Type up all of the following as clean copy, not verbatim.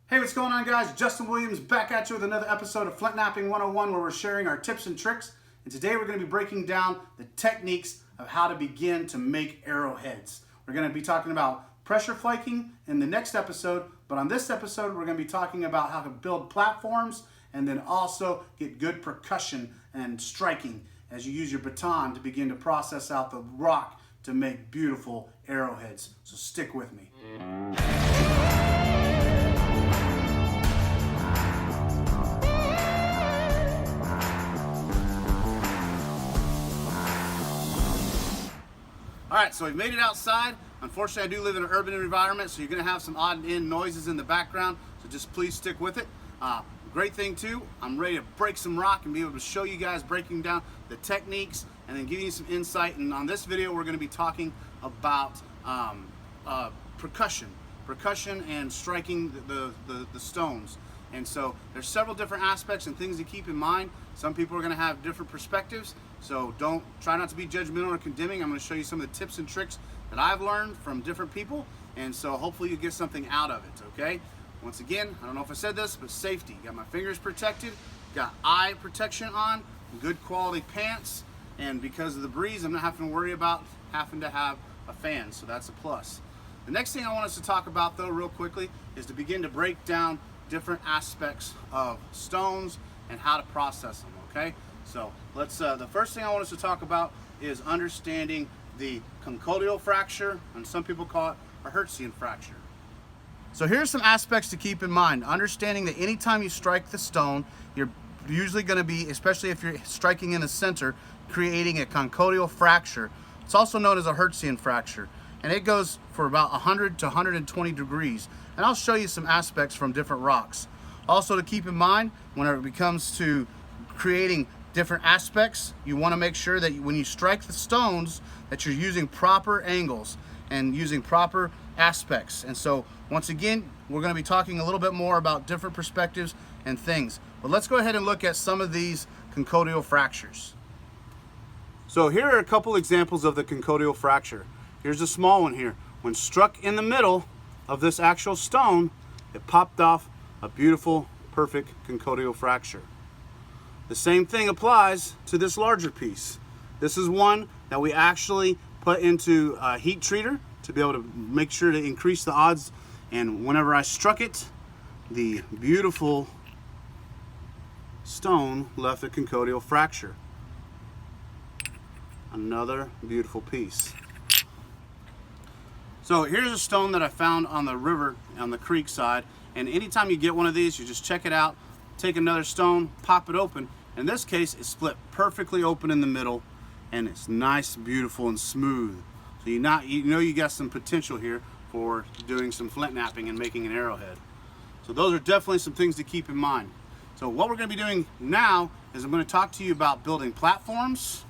Hey, what's going on, guys? Justin Williams back at you with another episode of Flintknapping 101, where we're sharing our tips and tricks. And today we're going to be breaking down the techniques of how to begin to make arrowheads. We're going to be talking about pressure flaking in the next episode, but on this episode we're going to be talking about how to build platforms and then also get good percussion and striking as you use your baton to begin to process out the rock to make beautiful arrowheads. So stick with me. All right, so we've made it outside. Unfortunately, I do live in an urban environment, so you're gonna have some odd end noises in the background, so just please stick with it. Great thing too, I'm ready to break some rock and be able to show you guys breaking down the techniques and then giving you some insight. And on this video, we're gonna be talking about percussion and striking the stones. And so there's several different aspects and things to keep in mind. Some people are going to have different perspectives, so try not to be judgmental or condemning. I'm going to show you some of the tips and tricks that I've learned from different people, and so hopefully you get something out of it, okay? Once again, I don't know if I said this, but safety. Got my fingers protected, got eye protection on, good quality pants, and because of the breeze, I'm not having to worry about having to have a fan, so that's a plus. The next thing I want us to talk about, though, real quickly, is to begin to break down different aspects of stones and how to process them, okay? So let's, the first thing I want us to talk about is understanding the conchoidal fracture, and some people call it a Hertzian fracture. So here's some aspects to keep in mind. Understanding that anytime you strike the stone, you're usually going to be, especially if you're striking in the center, creating a conchoidal fracture. It's also known as a Hertzian fracture, and it goes for about 100 to 120 degrees. And I'll show you some aspects from different rocks. Also to keep in mind, whenever it comes to creating different aspects, you want to make sure that when you strike the stones, that you're using proper angles and using proper aspects. And so once again, we're going to be talking a little bit more about different perspectives and things. But let's go ahead and look at some of these conchoidal fractures. So here are a couple examples of the conchoidal fracture. Here's a small one here. When struck in the middle of this actual stone, it popped off a beautiful, perfect conchoidal fracture. The same thing applies to this larger piece. This is one that we actually put into a heat treater to be able to make sure to increase the odds. And whenever I struck it, the beautiful stone left a conchoidal fracture. Another beautiful piece. So here's a stone that I found on the river, on the creek side, and anytime you get one of these, you just check it out, take another stone, pop it open. In this case, it's split perfectly open in the middle, and it's nice, beautiful, and smooth. So you know you got some potential here for doing some flint knapping and making an arrowhead. So those are definitely some things to keep in mind. So what we're going to be doing now is I'm going to talk to you about building platforms,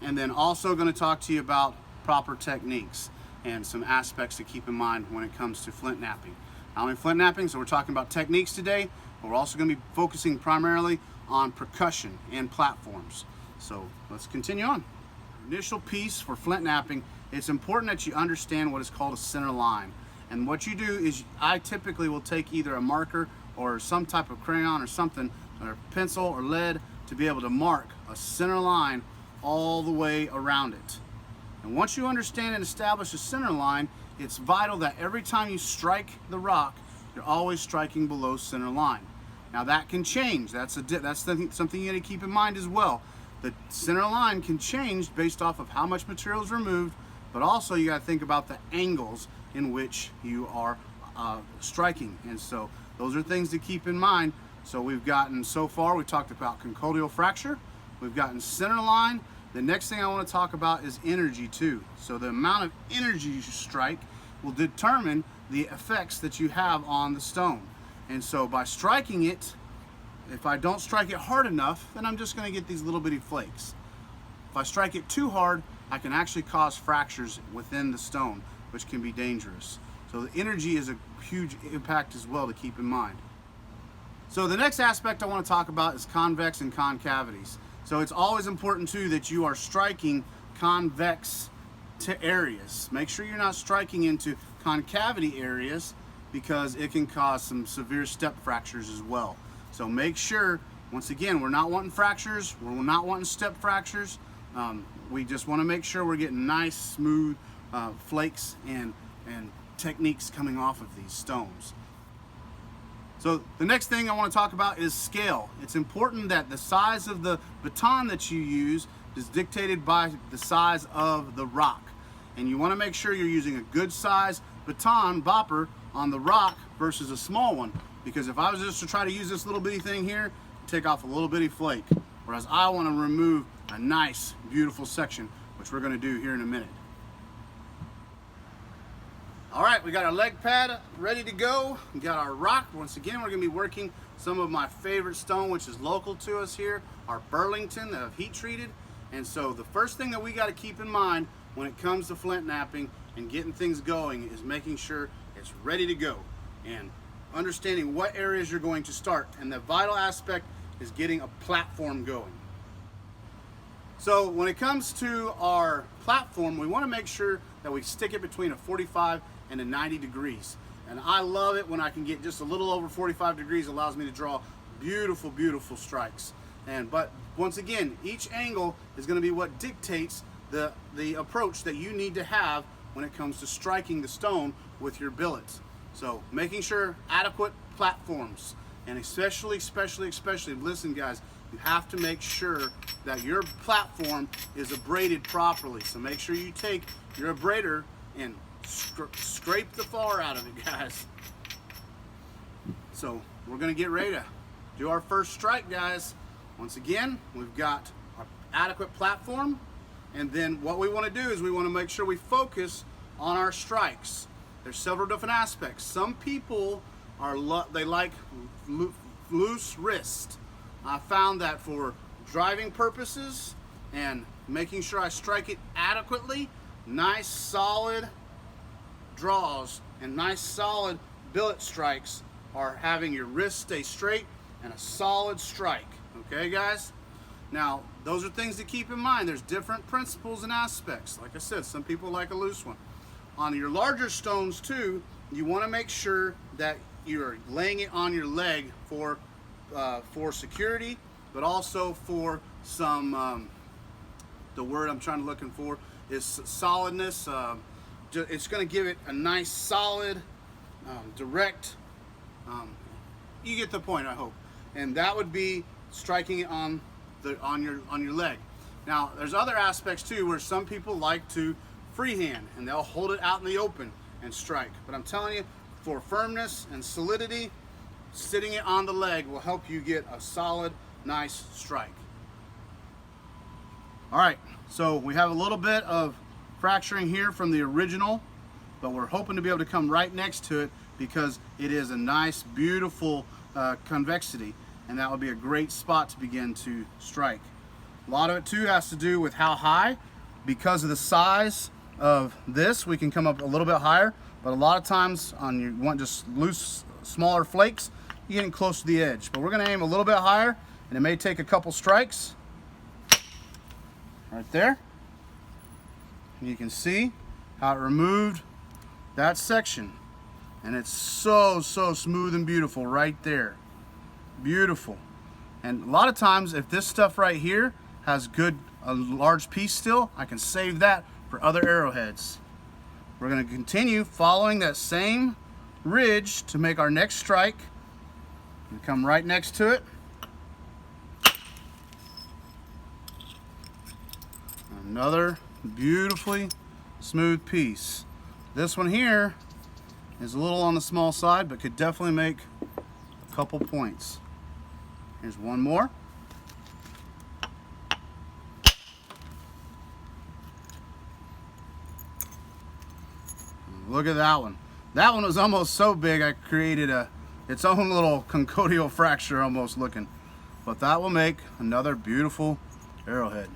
and then also going to talk to you about proper techniques and some aspects to keep in mind when it comes to flint knapping. Not only flint knapping, so we're talking about techniques today, but we're also going to be focusing primarily on percussion and platforms. So let's continue on. Initial piece for flint knapping, it's important that you understand what is called a center line. And what you do is, I typically will take either a marker or some type of crayon or something, or pencil or lead, to be able to mark a center line all the way around it. And once you understand and establish a center line, it's vital that every time you strike the rock, you're always striking below center line. Now that can change. That's something you need to keep in mind as well. The center line can change based off of how much material is removed, but also you got to think about the angles in which you are striking. And so those are things to keep in mind. So we've gotten, so far, we talked about conchoidal fracture, we've gotten center line. The next thing I want to talk about is energy too. So the amount of energy you strike will determine the effects that you have on the stone. And so by striking it, if I don't strike it hard enough, then I'm just going to get these little bitty flakes. If I strike it too hard, I can actually cause fractures within the stone, which can be dangerous. So the energy is a huge impact as well to keep in mind. So the next aspect I want to talk about is convex and concavities. So it's always important too that you are striking convex to areas. Make sure you're not striking into concavity areas, because it can cause some severe step fractures as well. So make sure, once again, we're not wanting fractures, we're not wanting step fractures. We just want to make sure we're getting nice, smooth flakes and techniques coming off of these stones. So the next thing I want to talk about is scale. It's important that the size of the baton that you use is dictated by the size of the rock. And you want to make sure you're using a good size baton bopper on the rock versus a small one. Because if I was just to try to use this little bitty thing here, take off a little bitty flake. Whereas I want to remove a nice, beautiful section, which we're going to do here in a minute. All right, we got our leg pad ready to go. We got our rock. Once again, we're going to be working some of my favorite stone, which is local to us here, our Burlington that I've heat treated. And so the first thing that we got to keep in mind when it comes to flint knapping and getting things going is making sure it's ready to go and understanding what areas you're going to start. And the vital aspect is getting a platform going. So when it comes to our platform, we want to make sure that we stick it between a 45 and a 90 degrees. And I love it when I can get just a little over 45 degrees. It allows me to draw beautiful, beautiful strikes. But once again, each angle is going to be what dictates the approach that you need to have when it comes to striking the stone with your billets. So making sure adequate platforms, and especially, listen guys, you have to make sure that your platform is abraded properly. So make sure you take your abrader and scrape the far out of it, guys. So we're gonna get ready to do our first strike, guys. Once again, we've got our adequate platform, and then what we want to do is we want to make sure we focus on our strikes. There's several different aspects. Some people they like loose wrist. I found that for driving purposes and making sure I strike it adequately, nice solid draws and nice solid billet strikes are having your wrist stay straight and a solid strike. Okay, guys? Now, those are things to keep in mind. There's different principles and aspects. Like I said, some people like a loose one. On your larger stones too, you want to make sure that you're laying it on your leg for security, but also for some, the word I'm trying to looking for is solidness. It's going to give it a nice solid, direct, you get the point, I hope. And that would be striking it on your leg. Now, there's other aspects too where some people like to freehand and they'll hold it out in the open and strike. But I'm telling you, for firmness and solidity, sitting it on the leg will help you get a solid, nice strike. All right, so we have a little bit of fracturing here from the original, but we're hoping to be able to come right next to it because it is a nice, beautiful convexity, and that would be a great spot to begin to strike. A lot of it too has to do with how high. Because of the size of this, we can come up a little bit higher, but a lot of times you want just loose, smaller flakes, you're getting close to the edge. But we're going to aim a little bit higher, and it may take a couple strikes. Right there. And you can see how it removed that section. And it's so smooth and beautiful right there. Beautiful. And a lot of times, if this stuff right here has a large piece still, I can save that for other arrowheads. We're going to continue following that same ridge to make our next strike. And come right next to it. Another beautifully smooth piece. This one here is a little on the small side, but could definitely make a couple points. Here's one more. Look at that one. That one was almost so big I created its own little conchoidal fracture almost looking. But that will make another beautiful arrowhead.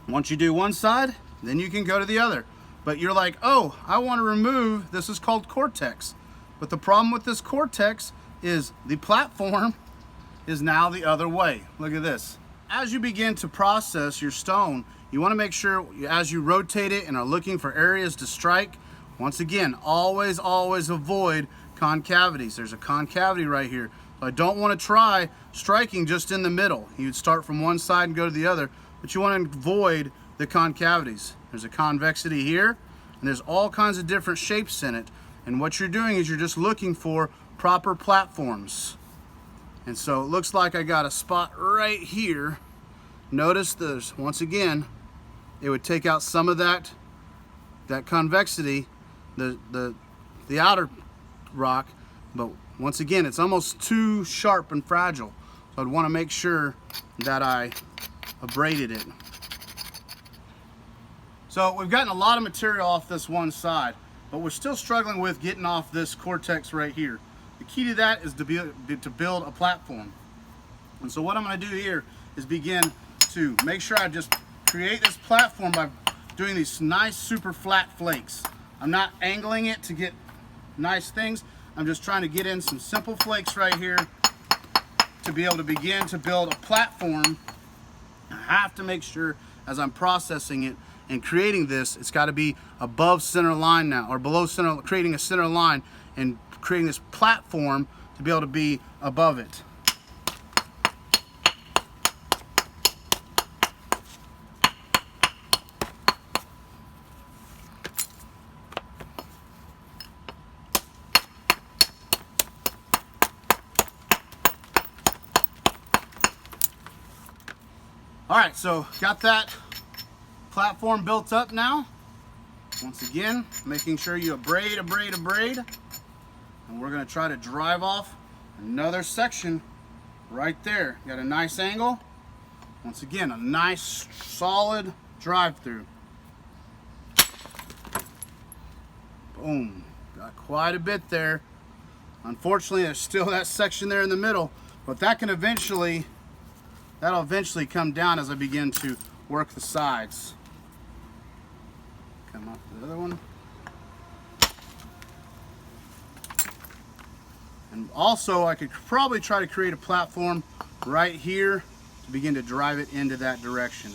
Once you do one side, then you can go to the other. But you're like, oh, I want to remove, this is called cortex. But the problem with this cortex is the platform is now the other way. Look at this. As you begin to process your stone, you want to make sure as you rotate it and are looking for areas to strike, once again, always avoid concavities. There's a concavity right here. So I don't want to try striking just in the middle. You'd start from one side and go to the other, but you want to avoid the concavities. There's a convexity here, and there's all kinds of different shapes in it. And what you're doing is you're just looking for proper platforms. And so it looks like I got a spot right here. Notice there's, once again, it would take out some of that convexity, the outer rock, but once again, it's almost too sharp and fragile. So I'd want to make sure that I abraded it. So we've gotten a lot of material off this one side, but we're still struggling with getting off this cortex right here. The key to that is to build a platform. And so what I'm going to do here is begin to make sure I just create this platform by doing these nice super flat flakes. I'm not angling it to get nice things. I'm just trying to get in some simple flakes right here to be able to begin to build a platform. I have to make sure as I'm processing it and creating this, it's got to be above center line now, or below center, creating a center line and creating this platform to be able to be above it. All right, so got that platform built up now. Once again, making sure you abrade. And we're gonna try to drive off another section right there. Got a nice angle. Once again, a nice solid drive through. Boom, got quite a bit there. Unfortunately, there's still that section there in the middle, but that'll eventually come down as I begin to work the sides. Come up to the other one. And also I could probably try to create a platform right here to begin to drive it into that direction.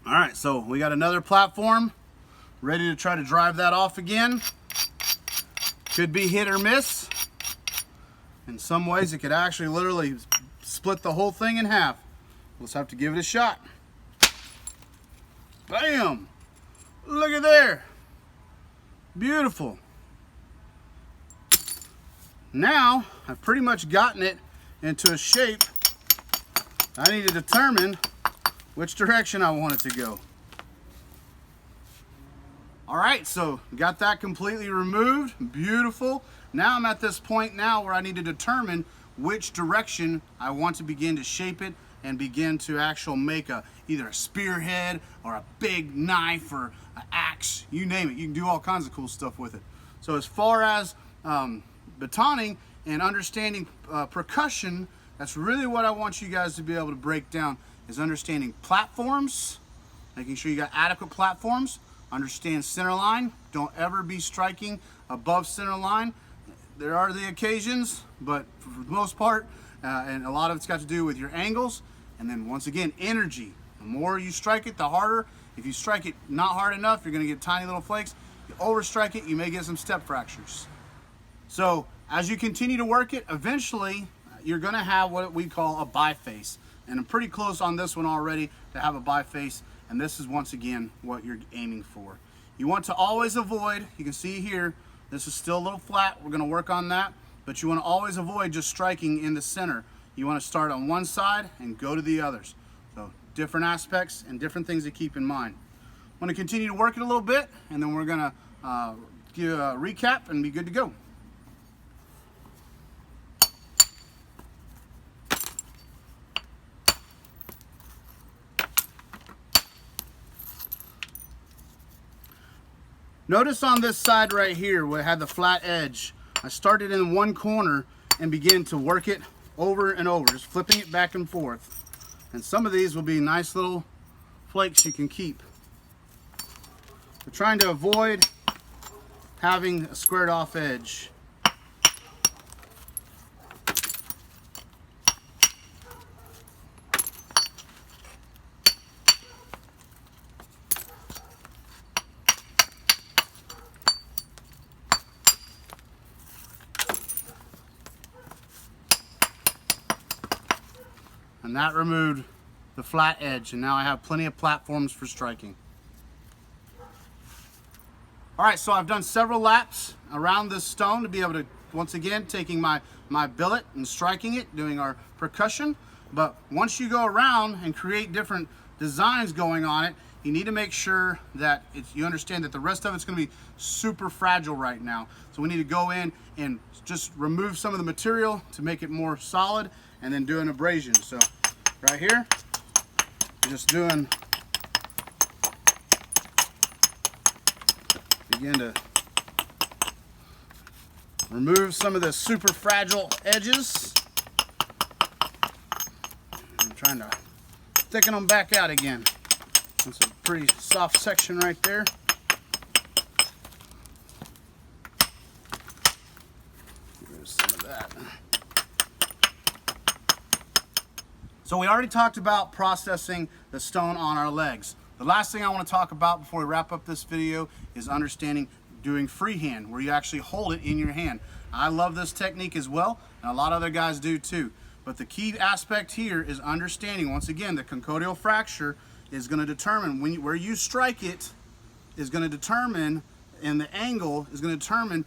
All right, so we got another platform ready to try to drive that off again. Could be hit or miss. In some ways, it could actually literally split the whole thing in half. Let's have to give it a shot. Bam! Look at there. Beautiful. Now, I've pretty much gotten it into a shape. I need to determine which direction I want it to go. All right, so got that completely removed. Beautiful. Now I'm at this point now where I need to determine which direction I want to begin to shape it and begin to actually make either a spearhead or a big knife or an axe, you name it. You can do all kinds of cool stuff with it. So as far as batoning and understanding percussion, that's really what I want you guys to be able to break down, is understanding platforms, making sure you got adequate platforms, understand center line, don't ever be striking above center line. There are the occasions, but for the most part, and a lot of it's got to do with your angles, and then once again, energy. The more you strike it, the harder. If you strike it not hard enough, you're gonna get tiny little flakes. You overstrike it, you may get some step fractures. So as you continue to work it, eventually you're gonna have what we call a biface. And I'm pretty close on this one already to have a biface, and this is once again what you're aiming for. You want to always avoid, you can see here, this is still a little flat, we're gonna work on that, but you wanna always avoid just striking in the center. You wanna start on one side and go to the others. So different aspects and different things to keep in mind. going to continue to work it a little bit, and then we're going to give a recap and be good to go. Notice on this side right here where it had the flat edge, I started in one corner and began to work it over and over, just flipping it back and forth. And some of these will be nice little flakes you can keep. We're trying to avoid having a squared off edge. And that removed the flat edge, and now I have plenty of platforms for striking. All right, so I've done several laps around this stone to be able to, once again, taking my billet and striking it, doing our percussion. But once you go around and create different designs going on it, you need to make sure that you understand that the rest of it's going to be super fragile right now. So we need to go in and just remove some of the material to make it more solid, and then do an abrasion. So right here, just begin to remove some of the super fragile edges. I'm trying to thicken them back out again. That's a pretty soft section right there. There's some of that. So we already talked about processing the stone on our legs. The last thing I want to talk about before we wrap up this video is understanding doing freehand, where you actually hold it in your hand. I love this technique as well, and a lot of other guys do too. But the key aspect here is understanding, once again, the conchoidal fracture is going to determine where you strike it is going to determine, and the angle is going to determine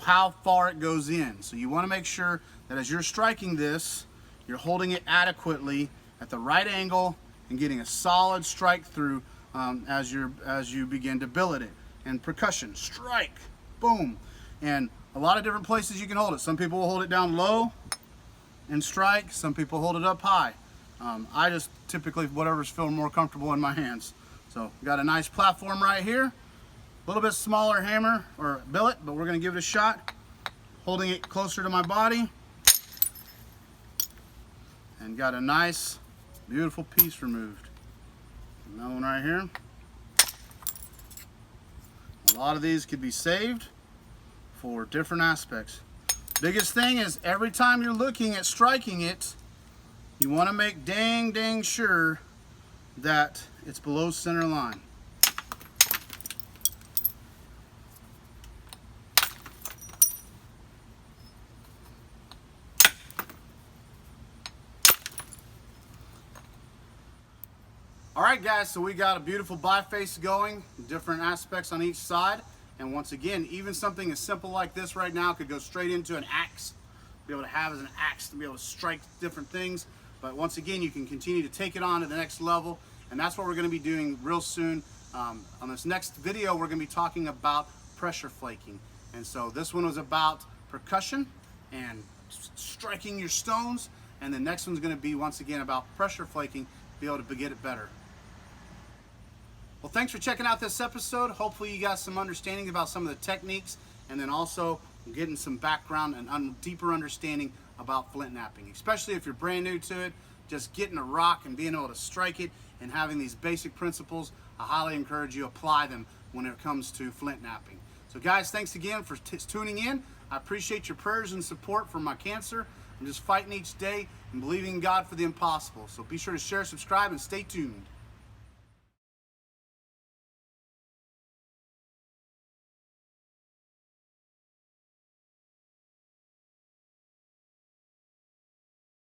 how far it goes in. So you want to make sure that as you're striking this, you're holding it adequately at the right angle and getting a solid strike through as you begin to billet it. And percussion, strike, boom. And a lot of different places you can hold it. Some people will hold it down low and strike. Some people hold it up high. I just typically whatever's feeling more comfortable in my hands. So got a nice platform right here. A little bit smaller hammer or billet, but we're going to give it a shot. Holding it closer to my body. And got a nice, beautiful piece removed. Another one right here. A lot of these could be saved for different aspects. Biggest thing is every time you're looking at striking it, you want to make dang sure that it's below center line. Alright guys, so we got a beautiful biface going, different aspects on each side, and once again, even something as simple like this right now could go straight into an axe, be able to have as an axe to be able to strike different things. But once again, you can continue to take it on to the next level, and that's what we're going to be doing real soon. On this next video, we're going to be talking about pressure flaking. And so this one was about percussion and striking your stones, and the next one's going to be once again about pressure flaking, be able to get it better. Well, thanks for checking out this episode. Hopefully you got some understanding about some of the techniques, and then also getting some background and deeper understanding about flint knapping, especially if you're brand new to it. Just getting a rock and being able to strike it and having these basic principles, I highly encourage you apply them when it comes to flint knapping. So guys, thanks again for tuning in. I appreciate your prayers and support for my cancer. I'm just fighting each day and believing in God for the impossible. So be sure to share, subscribe, and stay tuned.